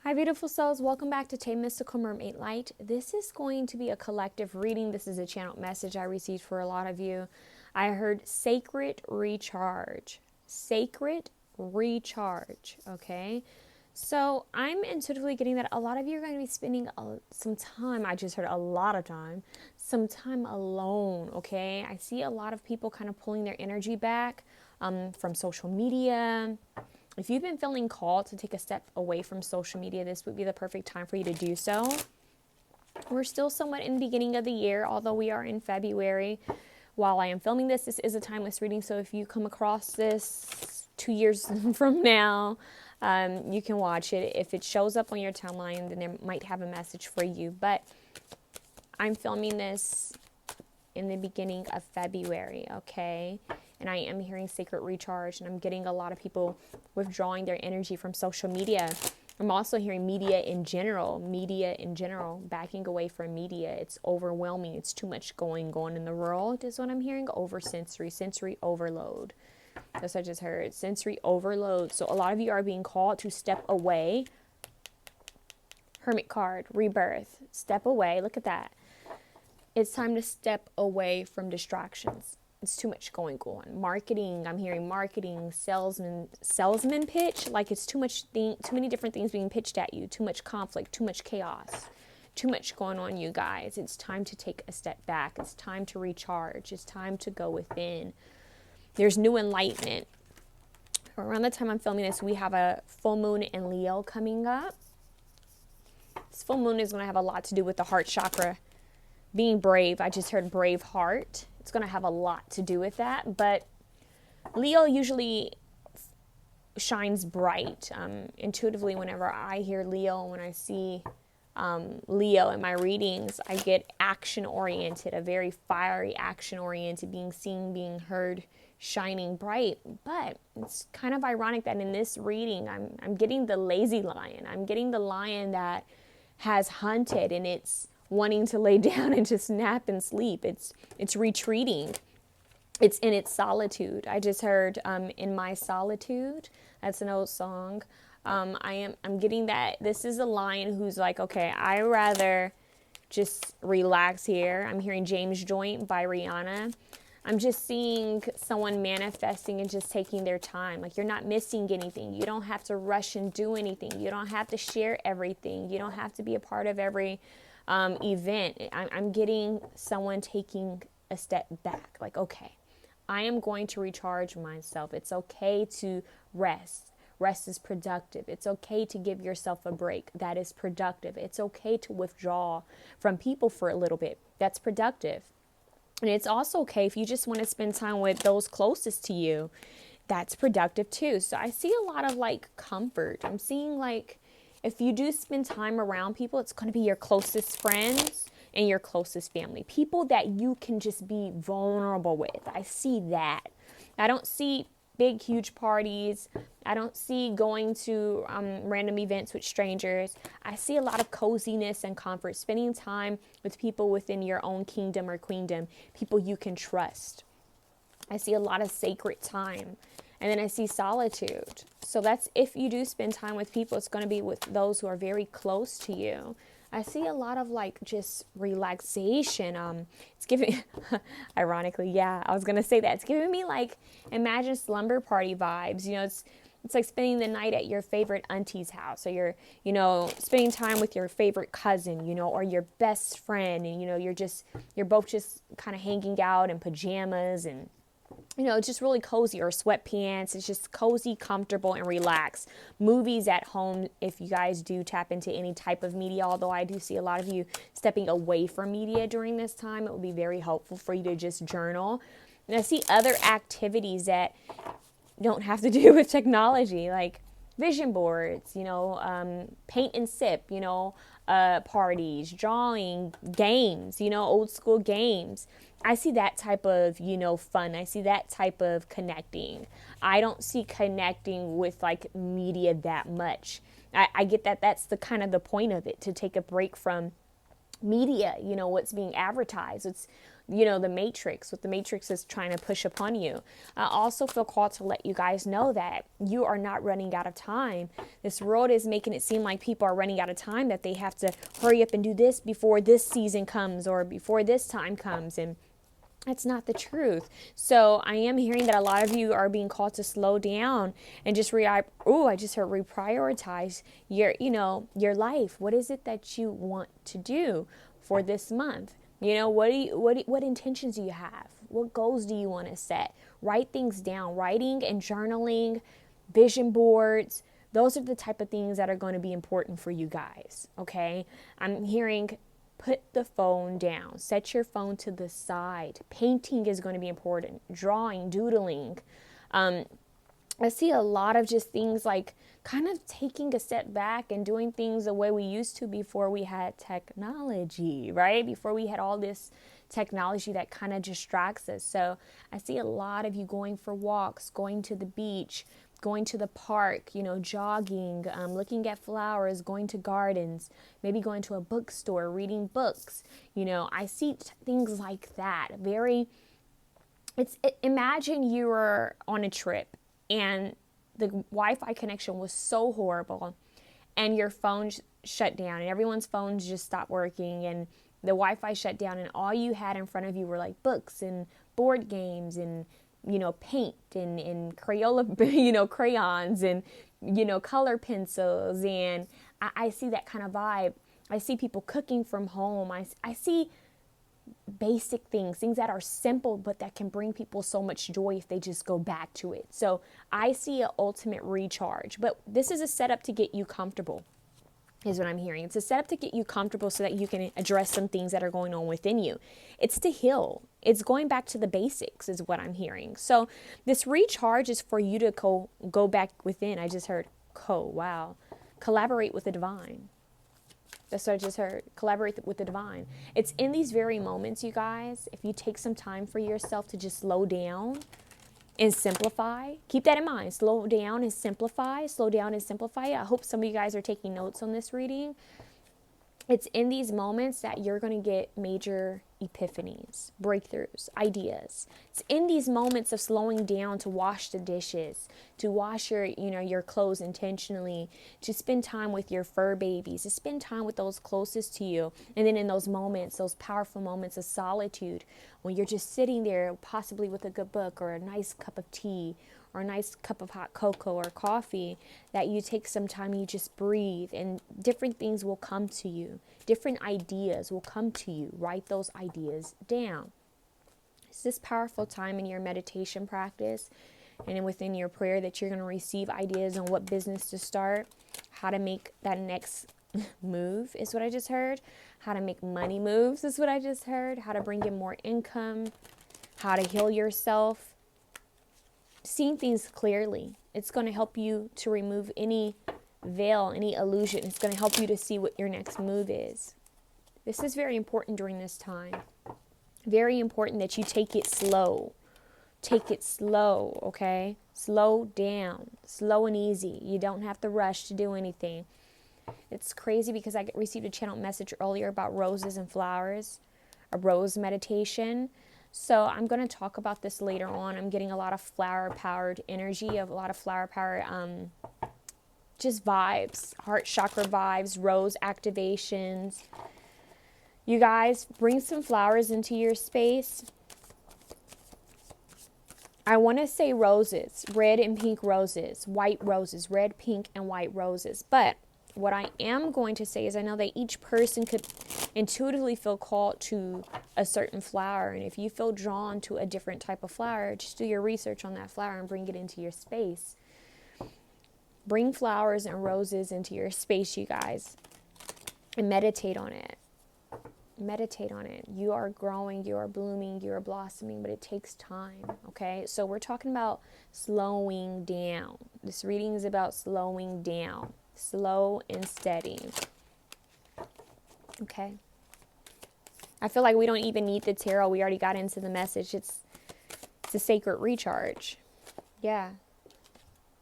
Hi, beautiful souls. Welcome back to Tay Mystical Mermaid Light. This is going to be a collective reading. This is a channeled message I received for a lot of you. I heard sacred recharge. Sacred recharge. Okay. So I'm intuitively getting that a lot of you are going to be spending some time. I just heard a lot of time. Some time alone. Okay. I see a lot of people kind of pulling their energy back from social media. If you've been feeling called to take a step away from social media, this would be the perfect time for you to do so. We're still somewhat in the beginning of the year, although we are in February. While I am filming this, this is a timeless reading, so if you come across this 2 years from now, you can watch it. If it shows up on your timeline, then it might have a message for you. But I'm filming this in the beginning of February, okay? And I am hearing sacred recharge, and I'm getting a lot of people withdrawing their energy from social media. I'm also hearing media in general, backing away from media. It's overwhelming. It's too much going on in the world is what I'm hearing. Sensory overload. That's what I just heard. Sensory overload. So a lot of you are being called to step away. Hermit card, rebirth. Step away. Look at that. It's time to step away from distractions. It's too much going on. Marketing, I'm hearing marketing, salesman pitch, like it's too many different things being pitched at you, too much conflict, too much chaos, too much going on, you guys. It's time to take a step back. It's time to recharge. It's time to go within. There's new enlightenment. Around the time I'm filming this, we have a full moon in Leo coming up. This full moon is going to have a lot to do with the heart chakra. Being brave. I just heard brave heart. It's going to have a lot to do with that, but Leo usually shines bright. Intuitively, whenever I hear Leo, when I see Leo in my readings, I get action-oriented, a very fiery action-oriented, being seen, being heard, shining bright. But it's kind of ironic that in this reading, I'm getting the lazy lion. I'm getting the lion that has hunted, and it's wanting to lay down and just nap and sleep. It's retreating. It's in its solitude. I just heard in my solitude. That's an old song. I'm getting that this is a lion who's like, okay, I rather just relax here. I'm hearing James Joint by Rihanna. I'm just seeing someone manifesting and just taking their time. Like, you're not missing anything. You don't have to rush and do anything. You don't have to share everything. You don't have to be a part of every event. I'm getting someone taking a step back. Like, okay, I am going to recharge myself. It's okay to rest. Rest is productive. It's okay to give yourself a break. That is productive. It's okay to withdraw from people for a little bit. That's productive. And it's also okay if you just want to spend time with those closest to you. That's productive too. So I see a lot of like comfort. I'm seeing like, if you do spend time around people, it's going to be your closest friends and your closest family. People that you can just be vulnerable with. I see that. I don't see big, huge parties. I don't see going to random events with strangers. I see a lot of coziness and comfort. Spending time with people within your own kingdom or queendom. People you can trust. I see a lot of sacred time. And then I see solitude. So that's, if you do spend time with people, it's going to be with those who are very close to you. I see a lot of like just relaxation. It's giving, ironically, yeah, I was going to say that. It's giving me like, imagine slumber party vibes. You know, it's like spending the night at your favorite auntie's house, or you're spending time with your favorite cousin, or your best friend. And, you're both just kind of hanging out in pajamas and, it's just really cozy, or sweatpants. It's just cozy, comfortable, and relaxed. Movies at home, if you guys do tap into any type of media, although I do see a lot of you stepping away from media during this time, it would be very helpful for you to just journal. And I see other activities that don't have to do with technology, like vision boards, paint and sip, parties, drawing, games, old school games. I see that type of, fun. I see that type of connecting. I don't see connecting with like media that much. I get that that's the kind of the point of it, to take a break from media, what's being advertised. It's, the matrix, what the matrix is trying to push upon you. I also feel called to let you guys know that you are not running out of time. This world is making it seem like people are running out of time, that they have to hurry up and do this before this season comes or before this time comes. And that's not the truth. So I am hearing that a lot of you are being called to slow down and just I just heard reprioritize your life. What is it that you want to do for this month? What intentions do you have? What goals do you want to set? Write things down. Writing and journaling, vision boards, those are the type of things that are going to be important for you guys. Okay? I'm hearing put the phone down. Set your phone to the side. Painting is going to be important. Drawing, doodling. I see a lot of just things like kind of taking a step back and doing things the way we used to before we had technology, right? Before we had all this technology that kind of distracts us. So I see a lot of you going for walks, going to the beach, going to the park, jogging, looking at flowers, going to gardens, maybe going to a bookstore, reading books. I see things like that. Imagine you were on a trip and the Wi-Fi connection was so horrible and your phone shut down and everyone's phones just stopped working and the Wi-Fi shut down and all you had in front of you were like books and board games and paint and Crayola, crayons and, color pencils. And I see that kind of vibe. I see people cooking from home. I see basic things that are simple, but that can bring people so much joy if they just go back to it. So I see an ultimate recharge, but this is a setup to get you comfortable. Is what I'm hearing. It's a setup to get you comfortable so that you can address some things that are going on within you. It's to heal. It's going back to the basics is what I'm hearing. So this recharge is for you to go back within. I just heard wow. Collaborate with the divine. That's what I just heard. Collaborate with the divine. It's in these very moments, you guys, if you take some time for yourself to just slow down and simplify. Keep that in mind. Slow down and simplify. Slow down and simplify. I hope some of you guys are taking notes on this reading. It's in these moments that you're going to get major epiphanies, breakthroughs, ideas. It's in these moments of slowing down to wash the dishes, to wash your clothes intentionally, to spend time with your fur babies, to spend time with those closest to you. And then in those moments, those powerful moments of solitude, when you're just sitting there possibly with a good book or a nice cup of tea or a nice cup of hot cocoa or coffee, that you take some time, you just breathe, and different things will come to you. Different ideas will come to you. Write those ideas down. It's this powerful time in your meditation practice and within your prayer that you're going to receive ideas on what business to start, how to make that next move is what I just heard, how to make money moves is what I just heard, how to bring in more income, how to heal yourself. Seeing things clearly. It's going to help you to remove any veil, any illusion. It's going to help you to see what your next move is. This is very important during this time. Very important that you take it slow. Take it slow, okay? Slow down. Slow and easy. You don't have to rush to do anything. It's crazy because I received a channel message earlier about roses and flowers, a rose meditation. So I'm going to talk about this later on. I'm getting a lot of flower-powered energy, a lot of flower-powered just vibes, heart chakra vibes, rose activations. You guys, bring some flowers into your space. I want to say roses, red and pink roses, white roses, red, pink, and white roses. But what I am going to say is I know that each person could intuitively feel called to a certain flower. And if you feel drawn to a different type of flower, just do your research on that flower and bring it into your space. Bring flowers and roses into your space, you guys, and meditate on it. Meditate on it. You are growing, you are blooming, you are blossoming, but it takes time, okay? So we're talking about slowing down. This reading is about slowing down. Slow and steady. Okay. I feel like we don't even need the tarot. We already got into the message. It's a sacred recharge. Yeah.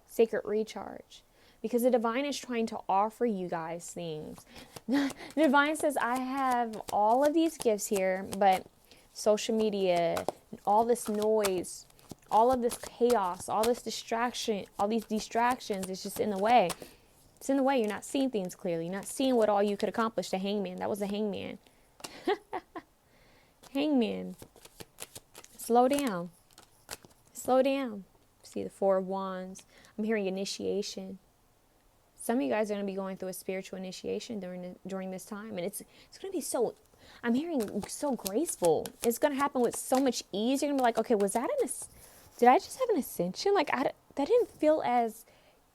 Sacred recharge. Because the divine is trying to offer you guys things. The divine says, I have all of these gifts here, but social media, all this noise, all of this chaos, all this distraction, all these distractions is just in the way. It's in the way. You're not seeing things clearly. You're not seeing what all you could accomplish. The hangman. That was the hangman. Hangman. Slow down. Slow down. See the Four of Wands. I'm hearing initiation. Some of you guys are going to be going through a spiritual initiation during this time. And it's going to be so, I'm hearing so graceful. It's going to happen with so much ease. You're going to be like, okay, was that did I just have an ascension? Like, that didn't feel as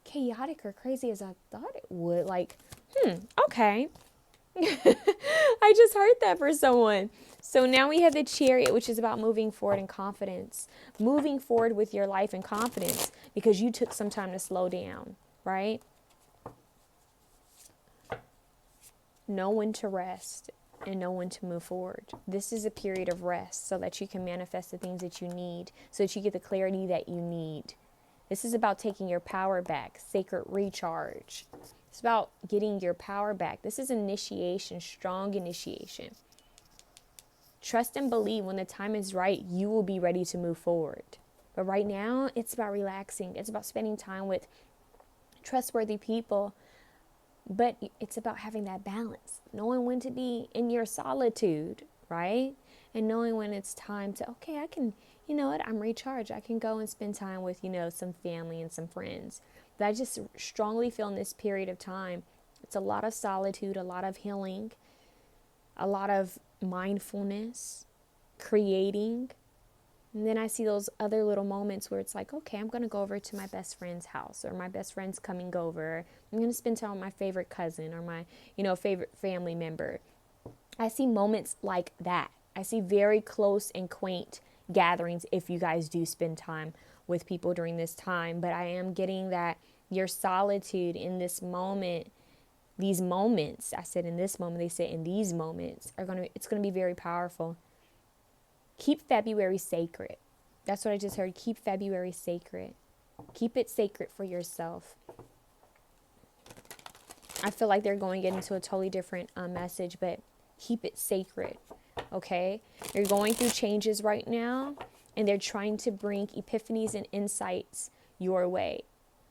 chaotic or crazy as I thought it would. Like, okay. I just heard that for someone. So now we have the Chariot, which is about moving forward in confidence. Moving forward with your life in confidence because you took some time to slow down, right? Know when to rest and know when to move forward. This is a period of rest so that you can manifest the things that you need, so that you get the clarity that you need. This is about taking your power back, sacred recharge. It's about getting your power back. This is initiation, strong initiation. Trust and believe when the time is right, you will be ready to move forward. But right now, it's about relaxing. It's about spending time with trustworthy people. But it's about having that balance, knowing when to be in your solitude, right? And knowing when it's time to, okay, I can, you know what, I'm recharged. I can go and spend time with, some family and some friends. But I just strongly feel in this period of time, it's a lot of solitude, a lot of healing, a lot of mindfulness, creating. And then I see those other little moments where it's like, okay, I'm going to go over to my best friend's house, or my best friend's coming over. I'm going to spend time with my favorite cousin or my, favorite family member. I see moments like that. I see very close and quaint gatherings if you guys do spend time with people during this time. But I am getting that your solitude in this moment, these moments, I said in this moment, they said in these moments, it's going to be very powerful. Keep February sacred. That's what I just heard. Keep February sacred. Keep it sacred for yourself. I feel like they're going to get into a totally different message, but keep it sacred, okay? You're going through changes right now, and they're trying to bring epiphanies and insights your way.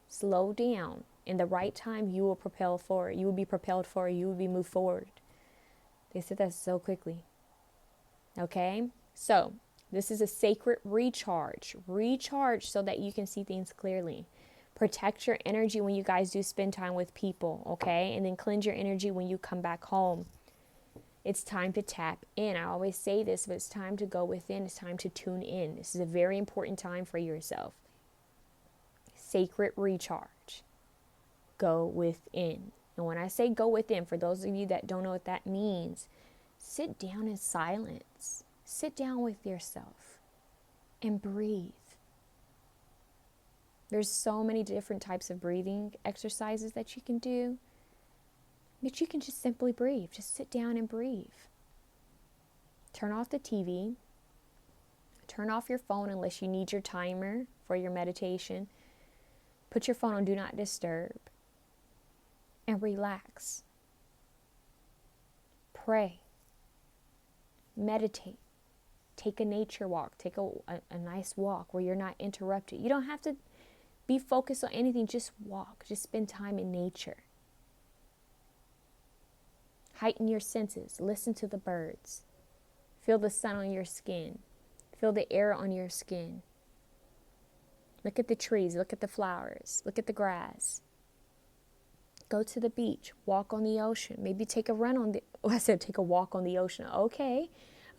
Slow down. In the right time, you will propel forward. You will be propelled forward. You will be moved forward. They said that so quickly, okay? So this is a sacred recharge. Recharge so that you can see things clearly. Protect your energy when you guys do spend time with people, okay? And then cleanse your energy when you come back home. It's time to tap in. I always say this, but it's time to go within. It's time to tune in. This is a very important time for yourself. Sacred recharge. Go within. And when I say go within, for those of you that don't know what that means, sit down in silence. Sit down with yourself and breathe. There's so many different types of breathing exercises that you can do, but you can just simply breathe. Just sit down and breathe. Turn off the TV. Turn off your phone unless you need your timer for your meditation. Put your phone on Do Not Disturb and relax. Pray. Meditate. Take a nature walk. Take a nice walk where you're not interrupted. You don't have to be focused on anything. Just walk. Just spend time in nature. Heighten your senses. Listen to the birds. Feel the sun on your skin. Feel the air on your skin. Look at the trees. Look at the flowers. Look at the grass. Go to the beach. Walk on the ocean. Maybe take a run on the... Oh, I said take a walk on the ocean.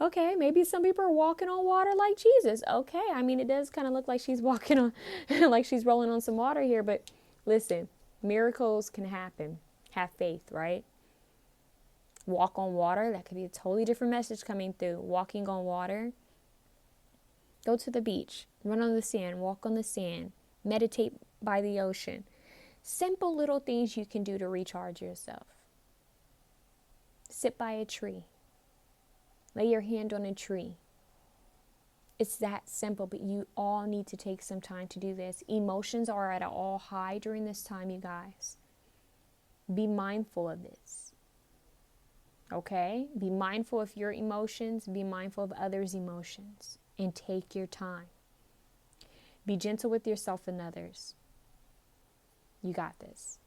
Okay, maybe some people are walking on water like Jesus. Okay, I mean, it does kind of look like she's walking on, like she's rolling on some water here. But listen, miracles can happen. Have faith, right? Walk on water. That could be a totally different message coming through. Walking on water. Go to the beach. Run on the sand. Walk on the sand. Meditate by the ocean. Simple little things you can do to recharge yourself. Sit by a tree. Lay your hand on a tree. It's that simple, but you all need to take some time to do this. Emotions are at an all high during this time, you guys. Be mindful of this. Okay? Be mindful of your emotions, be mindful of others' emotions, and take your time. Be gentle with yourself and others. You got this.